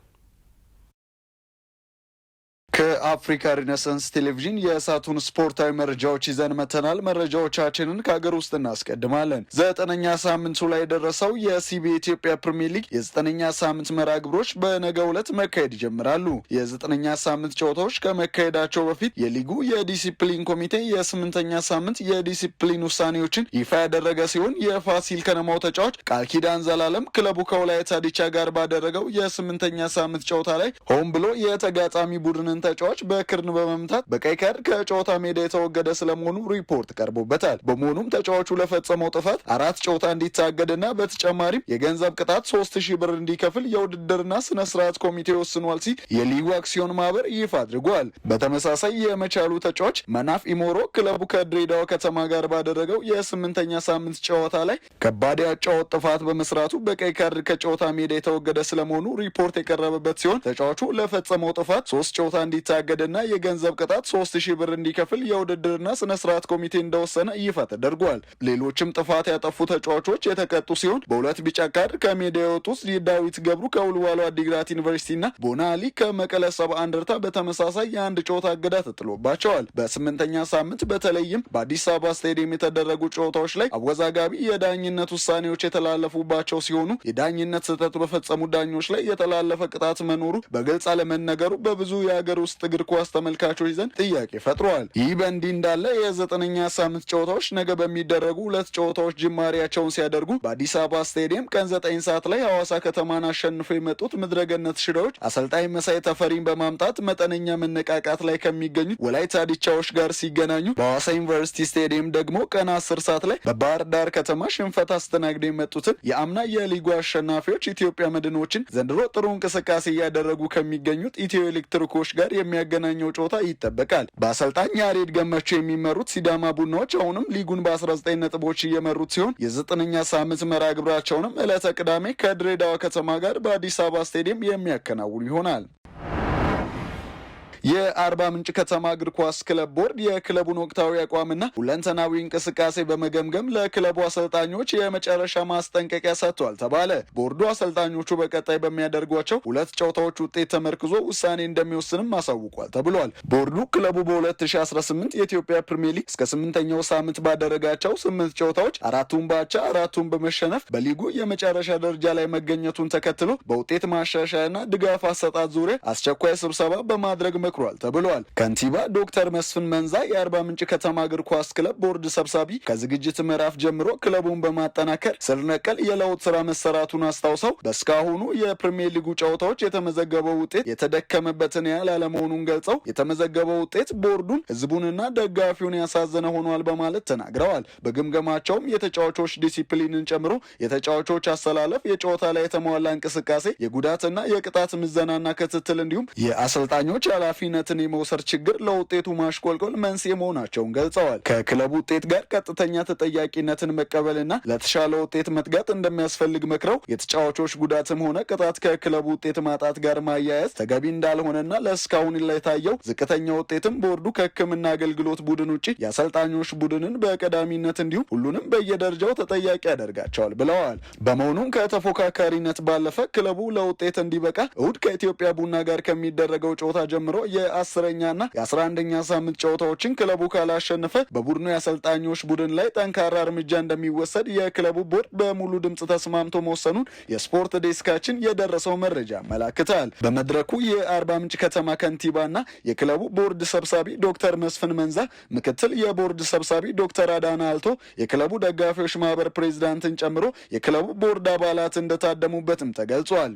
[SPEAKER 9] ከአፍሪካ ሪነሳንስ ቴሌቪዥን የእሳቱን ስፖርታዊ መረጃዎች ይዘን መተናል። መረጃዎቻችንን ከሀገር ውስጥ እናስቀድማለን። 9ኛ ሳምንቱ ላይ የደረሰው የሲቢ ኢትዮጵያ ፕሪሚየር ሊግ የ9ኛ ሳምንት መርሃ ግብሮች በነገው ዕለት መካሄድ ይጀምራሉ። የ9ኛ ሳምንት ጨዋታዎች ከመካሄዳቸው በፊት የሊጉ የዲሲፕሊን ኮሚቴ የ8ኛ ሳምንት የዲሲፕሊን ውሳኔዎችን ይፋ ያደረገ ሲሆን የፋሲል ከነማው ተጫዋች ቃል ኪዳን ዘላለም ክለቡ ከወላይታ ዲቻ ጋር ባደረገው የ8ኛ ሳምንት ጨዋታ ላይ ሆን ብሎ የተጋጣሚ ቡድንን ተጫዋች በክርን በመምታት በቀይ ካርድ ከጨዋታ ሜዳ የተወገደ ስለመሆኑ ሪፖርት ቀርቦበታል። በመሆኑም ተጫዋቹ ለፈጸመው ጥፋት 4 ጨዋታ እንዲታገድና በተጨማሪም የገንዘብ ቅጣት 3000 ብር እንዲከፍል የውድድርና ስነ ስርዓት ኮሚቴ ወስኗል ሲል የሊጉ አክሲዮን ማህበር ይፋ አድርጓል። በተመሳሳይ የመቻሉ ተጫዋች መናፍ ኢሞሮ ክለቡ ከድሬዳዋ ከተማ ጋር ባደረገው የ8ኛ ሳምንት ጨዋታ ላይ ከባድ ያጫወት ጥፋት በመስራቱ በቀይ ካርድ ከጨዋታ ሜዳ የተወገደ ስለመሆኑ ሪፖርት የቀረበበት ሲሆን ተጫዋቹ ለፈጸመው ጥፋት 3 ጨዋታ እንዲታገድና የገንዘብ ቅጣት 3000 ብር እንዲከፍል የውድድርና ስነ ስርዓት ኮሚቴ እንደወሰነ ይፋ ተደርጓል። ሌሎችም ጥፋት ያጠፉ ተጫዋቾች የተቀጡ ሲሆን በሁለት ቢጫ ካርድ ከሜዳ የወጡት ዳዊት ገብሩ ከውልዋሎ አዲግራት ዩኒቨርሲቲና ቦና አሊ ከመቀለ ሰባ እንደርታ በተመሳሳይ የአንድ ጨዋታ እገዳ ተጥሎባቸዋል። በ8ኛ ሳምንት በተለይም በአዲስ አበባ ስታዲየም የተደረጉ ጨዋታዎች ላይ አወዛጋቢ የዳኝነት ውሳኔዎች የተላለፉባቸው ሲሆኑ የዳኝነት ስህተት በፈጸሙ ዳኞች ላይ የተላለፈ ቅጣት መኖሩ በግልጽ አለመነገሩ በብዙ የሀገር ውስጥ እግር ኳስ ተመልካቾች ዘንድ ጥያቄ ፈጥሯል። ይህ በእንዲህ እንዳለ የ9ኛ ሳምንት ጨዋታዎች ነገ በሚደረጉ 2 ጨዋታዎች ጅማሬያቸውን ሲያደርጉ በአዲስ አበባ ስታዲየም ቀን 9 ሰዓት ላይ ሐዋሳ ከተማን አሸንፈው የመጡት ምድረገነት ሽሬዎች አሰልጣኝ መሳይ ተፈሪን በማምጣት መጠነኛ መነቃቃት ላይ ከሚገኙት ወላይታ ዲቻዎች ጋር ሲገናኙ፣ በሐዋሳ ዩኒቨርሲቲ ስታዲየም ደግሞ ቀን 10 ሰዓት ላይ በባህር ዳር ከተማ ሽንፈት አስተናግደው የመጡትን የአምና የሊጉ አሸናፊዎች ኢትዮጵያ መድኖችን ዘንድሮ ጥሩ እንቅስቃሴ እያደረጉ ከሚገኙት ኢትዮ ኤሌክትሪኮች ጋር የሚያገናኘው ጨዋታ ይጠበቃል። በአሰልጣኝ ያሬድ ገመቹ የሚመሩት ሲዳማ ቡናዎች አሁንም ሊጉን በ19 ነጥቦች እየመሩት ሲሆን የ9ኛ ሳምንት መርሃ ግብራቸውንም ዕለተ ቅዳሜ ከድሬዳዋ ከተማ ጋር በአዲስ አበባ ስታዲየም የሚያከናውኑ ይሆናል። የአርባ ምንጭ ከተማ እግር ኳስ ክለብ ቦርድ የክለቡን ወቅታዊ አቋምና ሁለንተናዊ እንቅስቃሴ በመገምገም ለክለቡ አሰልጣኞች የመጨረሻ ማስጠንቀቂያ ሰጥቷል ተባለ። ቦርዱ አሰልጣኞቹ በቀጣይ በሚያደርጓቸው 2 ጨዋታዎች ውጤት ተመርክዞ ውሳኔ እንደሚወስንም አሳውቋል ተብሏል። ቦርዱ ክለቡ በ2018 የኢትዮጵያ ፕሪሚየር ሊግ እስከ 8ኛው ሳምንት ባደረጋቸው 8 ጨዋታዎች 4ቱን በአቻ 4ቱን በመሸነፍ በሊጉ የመጨረሻ ደረጃ ላይ መገኘቱን ተከትሎ በውጤት ማሻሻያና ድጋፍ አሰጣጥ ዙሪያ አስቸኳይ ስብሰባ በማድረግ መክሯል ተብሏል። ከንቲባ ዶክተር መስፍን መንዛ የአርባ ምንጭ ከተማ እግር ኳስ ክለብ ቦርድ ሰብሳቢ ከዝግጅት ምዕራፍ ጀምሮ ክለቡን በማጠናከር ስር ነቀል የለውጥ ስራ መሰራቱን አስታውሰው በእስካሁኑ የፕሪሚየር ሊጉ ጨዋታዎች የተመዘገበው ውጤት የተደከመበትን ያህል አለመሆኑን ገልጸው የተመዘገበው ውጤት ቦርዱን ህዝቡንና ደጋፊውን ያሳዘነ ሆኗል በማለት ተናግረዋል። በግምገማቸውም የተጫዋቾች ዲሲፕሊንን ጨምሮ የተጫዋቾች አሰላለፍ፣ የጨዋታ ላይ የተሟላ እንቅስቃሴ፣ የጉዳትና የቅጣት ምዘናና ክትትል እንዲሁም የአሰልጣኞች ኃላፊነትን የመውሰድ ችግር ለውጤቱ ማሽቆልቆል መንስኤ መሆናቸውን ገልጸዋል። ከክለቡ ውጤት ጋር ቀጥተኛ ተጠያቂነትን መቀበልና ለተሻለ ውጤት መትጋት እንደሚያስፈልግ መክረው የተጫዋቾች ጉዳትም ሆነ ቅጣት ከክለቡ ውጤት ማጣት ጋር ማያያዝ ተገቢ እንዳልሆነና ለእስካሁን ለታየው ዝቅተኛ ውጤትም ቦርዱ ከሕክምና አገልግሎት ቡድን ውጭ የአሰልጣኞች ቡድንን በቀዳሚነት እንዲሁም ሁሉንም በየደረጃው ተጠያቂ ያደርጋቸዋል ብለዋል። በመሆኑም ከተፎካካሪነት ባለፈ ክለቡ ለውጤት እንዲበቃ እሁድ ከኢትዮጵያ ቡና ጋር ከሚደረገው ጨዋታ ጀምሮ የ10ኛና የ11ኛ ሳምንት ጨዋታዎችን ክለቡ ካላሸነፈ በቡድኑ የአሰልጣኞች ቡድን ላይ ጠንካራ እርምጃ እንደሚወሰድ የክለቡ ቦርድ በሙሉ ድምጽ ተስማምቶ መወሰኑን የስፖርት ዴስካችን የደረሰው መረጃ ያመላክታል። በመድረኩ የአርባ ምንጭ ከተማ ከንቲባና የክለቡ ቦርድ ሰብሳቢ ዶክተር መስፍን መንዛ፣ ምክትል የቦርድ ሰብሳቢ ዶክተር አዳና አልቶ፣ የክለቡ ደጋፊዎች ማህበር ፕሬዚዳንትን ጨምሮ የክለቡ ቦርድ አባላት እንደታደሙበትም ተገልጿል።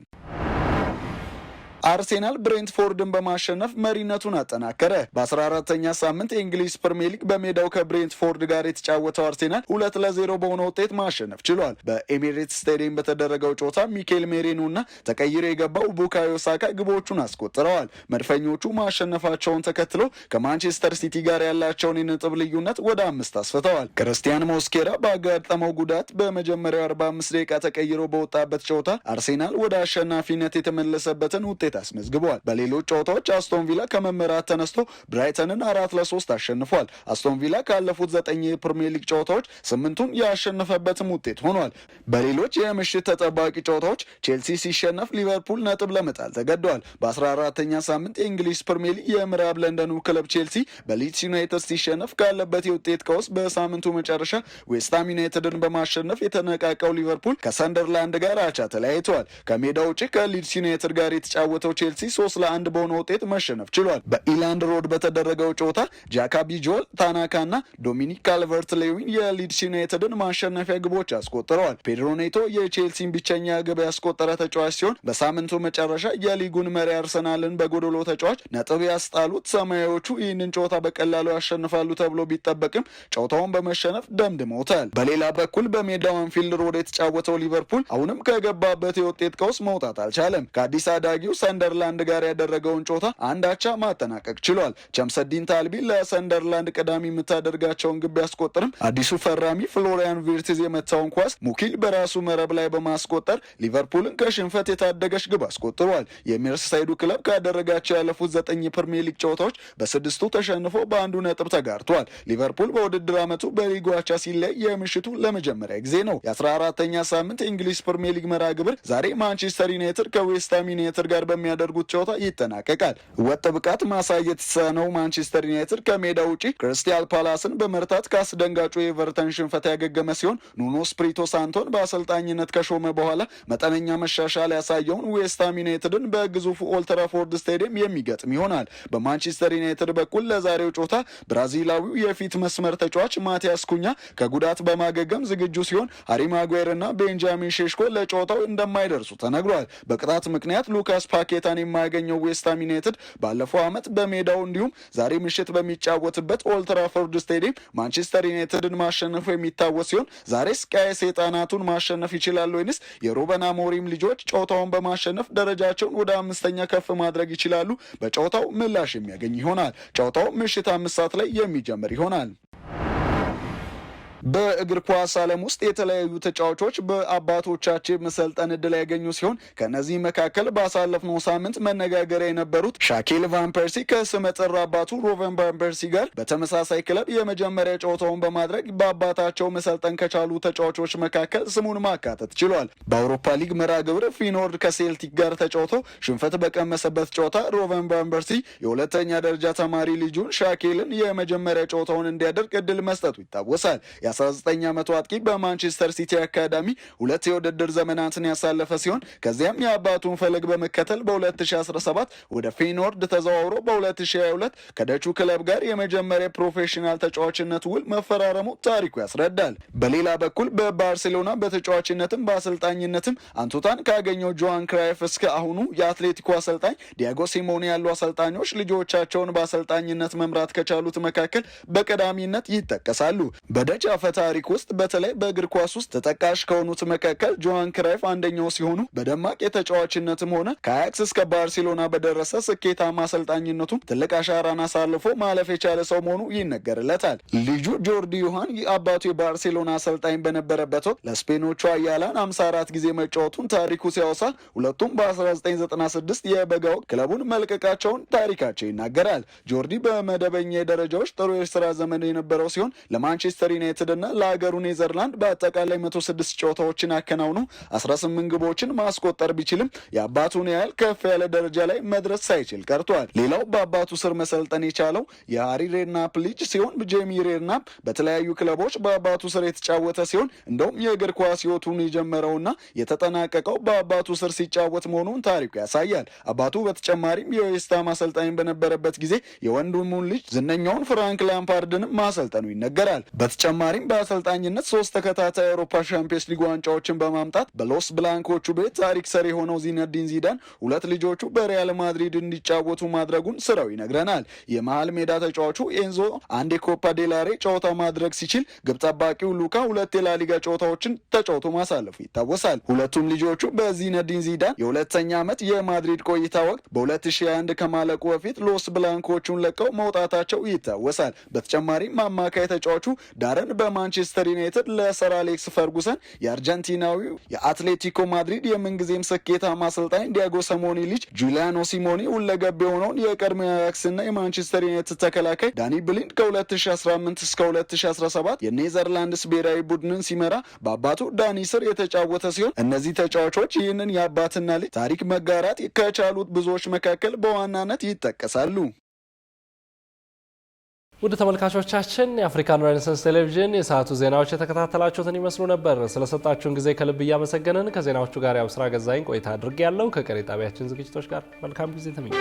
[SPEAKER 9] 2 ጨዋታዎች በተደረጉበት 9ኛ ሳምንት ጨዋታዎች በድሬዳዋ ከተማ 2-0 በሆነ ውጤት አቻ ተለያይተው 2 ጨዋታዎች በተደረጉበት 9ኛ ሳምንት ጨዋታዎች ደግሞ 2-2 በሆነ ውጤት ተጠናቀዋል። አርሴናል ብሬንትፎርድን በማሸነፍ መሪነቱን አጠናከረ። በ14ኛ ሳምንት የእንግሊዝ ፕሪሚየር ሊግ በሜዳው ከብሬንትፎርድ ጋር የተጫወተው አርሴናል 2-0 በሆነ ውጤት ማሸነፍ ችሏል። በኤሚሬትስ ስታዲየም በተደረገው ጨዋታ ሚኬል ሜሪኖ እና ተቀይሮ የገባው ቡካዮ ሳካ ግቦቹን አስቆጥረዋል። መድፈኞቹ ማሸነፋቸውን ተከትሎ ከማንቸስተር ሲቲ ጋር ያላቸውን የነጥብ ልዩነት ወደ 5 አስፍተዋል። ክርስቲያን ሞስኬራ ባጋጠመው ጉዳት በመጀመሪያው 45 ደቂቃ ተቀይሮ በወጣበት ጨዋታ አርሴናል ወደ አሸናፊነት የተመለሰበትን ውጤት አስመዝግቧል። በሌሎች ጨዋታዎች አስቶን ቪላ ከመመራት ተነስቶ ብራይተንን 4-3 አሸንፏል። አስቶን ቪላ ካለፉት 9 የፕሪሚየር ሊግ ጨዋታዎች 8ቱን ያሸነፈበትም ውጤት ሆኗል። በሌሎች የምሽት ተጠባቂ ጨዋታዎች ቼልሲ ሲሸነፍ ሊቨርፑል ነጥብ ለመጣል ተገደዋል። በ14ኛ ሳምንት የእንግሊዝ ፕሪሚየር ሊግ የምዕራብ ለንደኑ ክለብ ቼልሲ በሊድስ ዩናይትድ ሲሸነፍ ካለበት የውጤት ቀውስ በሳምንቱ መጨረሻ ዌስትሃም ዩናይትድን በማሸነፍ የተነቃቀው ሊቨርፑል ከሰንደርላንድ ጋር አቻ ተለያይተዋል። ከሜዳ ውጭ ከሊድስ ዩናይትድ ጋር የተጫወተው ቼልሲ 3-1 በሆነ ውጤት መሸነፍ ችሏል። በኢላንድ ሮድ በተደረገው ጨዋታ ጃካቢ ጆል ታናካ እና ዶሚኒክ ካልቨርት ሌዊን የሊድስ ዩናይትድን ማሸነፊያ ግቦች አስቆጥረዋል። ፔድሮ ኔቶ የቼልሲን ብቸኛ ግብ ያስቆጠረ ተጫዋች ሲሆን በሳምንቱ መጨረሻ የሊጉን መሪ አርሰናልን በጎዶሎ ተጫዋች ነጥብ ያስጣሉት ሰማያዎቹ ይህንን ጨዋታ በቀላሉ ያሸንፋሉ ተብሎ ቢጠበቅም ጨዋታውን በመሸነፍ ደምድመውታል። በሌላ በኩል በሜዳው አንፊልድ ሮድ የተጫወተው ሊቨርፑል አሁንም ከገባበት የውጤት ቀውስ መውጣት አልቻለም። ከአዲስ አዳጊው ሰንደርላንድ ጋር ያደረገውን ጨዋታ አንድ አቻ ማጠናቀቅ ችሏል። ቸምሰዲን ታልቢ ለሰንደርላንድ ቀዳሚ የምታደርጋቸውን ግብ ያስቆጥርም አዲሱ ፈራሚ ፍሎሪያን ቪርትዝ የመታውን ኳስ ሙኪል በራሱ መረብ ላይ በማስቆጠር ሊቨርፑልን ከሽንፈት የታደገች ግብ አስቆጥሯል። የሜርሲሳይዱ ክለብ ካደረጋቸው ያለፉት 9 የፕሪሚየር ሊግ ጨዋታዎች በ6ቱ ተሸንፎ በአንዱ ነጥብ ተጋርቷል። ሊቨርፑል በውድድር ዓመቱ በሊጉ አቻ ሲለይ የምሽቱ ለመጀመሪያ ጊዜ ነው። የ14ኛ ሳምንት የእንግሊዝ ፕሪሚየር ሊግ መርሃ ግብር ዛሬ ማንቸስተር ዩናይትድ ከዌስትሃም ዩናይትድ ጋር በሚያደርጉት ጨዋታ ይጠናቀቃል። ወጥ ብቃት ማሳየት የተሳነው ማንቸስተር ዩናይትድ ከሜዳ ውጪ ክሪስታል ፓላስን በመርታት ከአስደንጋጩ የኤቨርተን ሽንፈት ያገገመ ሲሆን ኑኖ ስፕሪቶ ሳንቶን በአሰልጣኝነት ከሾመ በኋላ መጠነኛ መሻሻል ያሳየውን ዌስትሃም ዩናይትድን በግዙፉ ኦልድ ትራፎርድ ስታዲየም የሚገጥም ይሆናል። በማንቸስተር ዩናይትድ በኩል ለዛሬው ጨዋታ ብራዚላዊው የፊት መስመር ተጫዋች ማቲያስ ኩኛ ከጉዳት በማገገም ዝግጁ ሲሆን ሃሪ ማጓየር እና ቤንጃሚን ሼሽኮ ለጨዋታው እንደማይደርሱ ተነግሯል። በቅጣት ምክንያት ሉካስ ፓኬታን የማያገኘው ዌስትሃም ዩናይትድ ባለፈው ዓመት በሜዳው እንዲሁም ዛሬ ምሽት በሚጫወትበት ኦልድ ትራፎርድ ስታዲየም ማንቸስተር ዩናይትድን ማሸነፉ የሚታወስ ሲሆን ዛሬስ ቀይ ሰይጣናቱን ማሸነፍ ይችላሉ ወይንስ የሩበን አሞሪም ልጆች ጨዋታውን በማሸነፍ ደረጃቸውን ወደ 5ኛ ከፍ ማድረግ ይችላሉ? በጨዋታው ምላሽ የሚያገኝ ይሆናል። ጨዋታው ምሽት 5 ሰዓት ላይ የሚጀምር ይሆናል። በእግር ኳስ ዓለም ውስጥ የተለያዩ ተጫዋቾች በአባቶቻቸው መሰልጠን እድል ያገኙ ሲሆን ከነዚህ መካከል ባሳለፍነው ሳምንት መነጋገሪያ የነበሩት ሻኪል ቫን ፐርሲ ከስመጥር አባቱ ሮቨን ቫን ፐርሲ ጋር በተመሳሳይ ክለብ የመጀመሪያ ጨዋታውን በማድረግ በአባታቸው መሰልጠን ከቻሉ ተጫዋቾች መካከል ስሙን ማካተት ችሏል። በአውሮፓ ሊግ መርሃ ግብር ፊኖርድ ከሴልቲክ ጋር ተጫውቶ ሽንፈት በቀመሰበት ጨዋታ ሮቨን ቫን ፐርሲ የሁለተኛ ደረጃ ተማሪ ልጁን ሻኪልን የመጀመሪያ ጨዋታውን እንዲያደርግ እድል መስጠቱ ይታወሳል። የ19 ዓመቱ አጥቂ በማንቸስተር ሲቲ አካዳሚ 2 የውድድር ዘመናትን ያሳለፈ ሲሆን ከዚያም የአባቱን ፈለግ በመከተል በ2017 ወደ ፌኖርድ ተዘዋውሮ በ2022 ከደቹ ክለብ ጋር የመጀመሪያ ፕሮፌሽናል ተጫዋችነት ውል መፈራረሙ ታሪኩ ያስረዳል። በሌላ በኩል በባርሴሎና በተጫዋችነትም በአሰልጣኝነትም አንቱታን ካገኘው ጆሃን ክራይፍ እስከ አሁኑ የአትሌቲኮ አሰልጣኝ ዲያጎ ሲሞኔ ያሉ አሰልጣኞች ልጆቻቸውን በአሰልጣኝነት መምራት ከቻሉት መካከል በቀዳሚነት ይጠቀሳሉ። በደች አፈ ታሪክ ውስጥ በተለይ በእግር ኳስ ውስጥ ተጠቃሽ ከሆኑት መካከል ጆሃን ክራይፍ አንደኛው ሲሆኑ በደማቅ የተጫዋችነትም ሆነ ከአያክስ እስከ ባርሴሎና በደረሰ ስኬታማ አሰልጣኝነቱም ትልቅ አሻራን አሳልፎ ማለፍ የቻለ ሰው መሆኑ ይነገርለታል። ልጁ ጆርዲ ዮሃን የአባቱ የባርሴሎና አሰልጣኝ በነበረበት ወቅት ለስፔኖቹ አያላን 54 ጊዜ መጫወቱን ታሪኩ ሲያወሳ ሁለቱም በ1996 የበጋ ወቅት ክለቡን መልቀቃቸውን ታሪካቸው ይናገራል። ጆርዲ በመደበኛ ደረጃዎች ጥሩ የስራ ዘመን የነበረው ሲሆን ለማንቸስተር ዩናይትድ እና ለሀገሩ ኔዘርላንድ በአጠቃላይ 106 ጨዋታዎችን አከናውኖ 18 ግቦችን ማስቆጠር ቢችልም የአባቱን ያህል ከፍ ያለ ደረጃ ላይ መድረስ ሳይችል ቀርቷል። ሌላው በአባቱ ስር መሰልጠን የቻለው የሃሪ ሬድናፕ ልጅ ሲሆን ጄሚ ሬድናፕ በተለያዩ ክለቦች በአባቱ ስር የተጫወተ ሲሆን እንደውም የእግር ኳስ ሕይወቱን የጀመረውና የተጠናቀቀው በአባቱ ስር ሲጫወት መሆኑን ታሪኩ ያሳያል። አባቱ በተጨማሪም የዌስትሃም አሰልጣኝ በነበረበት ጊዜ የወንድሙን ልጅ ዝነኛውን ፍራንክ ላምፓርድንም ማሰልጠኑ ይነገራል። በተጨማሪም በተጨማሪም በአሰልጣኝነት 3 ተከታታይ የአውሮፓ ሻምፒዮንስ ሊግ ዋንጫዎችን በማምጣት በሎስ ብላንኮቹ ቤት ታሪክ ሰሪ የሆነው ዚነዲን ዚዳን 2 ልጆቹ በሪያል ማድሪድ እንዲጫወቱ ማድረጉን ስራው ይነግረናል። የመሃል ሜዳ ተጫዋቹ ኤንዞ 1 የኮፓ ዴላሬ ጨዋታ ማድረግ ሲችል፣ ግብ ጠባቂው ሉካ 2 የላሊጋ ጨዋታዎችን ተጫውቶ ማሳለፉ ይታወሳል። ሁለቱም ልጆቹ በዚነዲን ዚዳን የሁለተኛ ዓመት የማድሪድ ቆይታ ወቅት በ2021 ከማለቁ በፊት ሎስ ብላንኮቹን ለቀው መውጣታቸው ይታወሳል። በተጨማሪም አማካይ ተጫዋቹ ዳረን በማንቸስተር ዩናይትድ ለሰር አሌክስ ፈርጉሰን የአርጀንቲናዊው የአትሌቲኮ ማድሪድ የምንጊዜም ስኬታማ አሰልጣኝ ዲያጎ ሲሞኔ ልጅ ጁሊያኖ ሲሞኔ ሁለገብ የሆነውን የቀድሞ የአያክስና የማንቸስተር ዩናይትድ ተከላካይ ዳኒ ብሊንድ ከ2018 እስከ 2017 የኔዘርላንድስ ብሔራዊ ቡድንን ሲመራ በአባቱ ዳኒ ስር የተጫወተ ሲሆን እነዚህ ተጫዋቾች ይህንን የአባትና ልጅ ታሪክ መጋራት ከቻሉት ብዙዎች መካከል በዋናነት ይጠቀሳሉ።
[SPEAKER 1] ውድ ተመልካቾቻችን የአፍሪካን ሬኔሳንስ ቴሌቪዥን የሰዓቱ ዜናዎች የተከታተላችሁትን ይመስሉ ነበር። ስለሰጣችሁን ጊዜ ከልብ እያመሰገንን ከዜናዎቹ ጋር ያው ስራ ገዛኝ ቆይታ አድርጌ ያለው ከቀሪ ጣቢያችን ዝግጅቶች ጋር መልካም ጊዜ ተመኘ።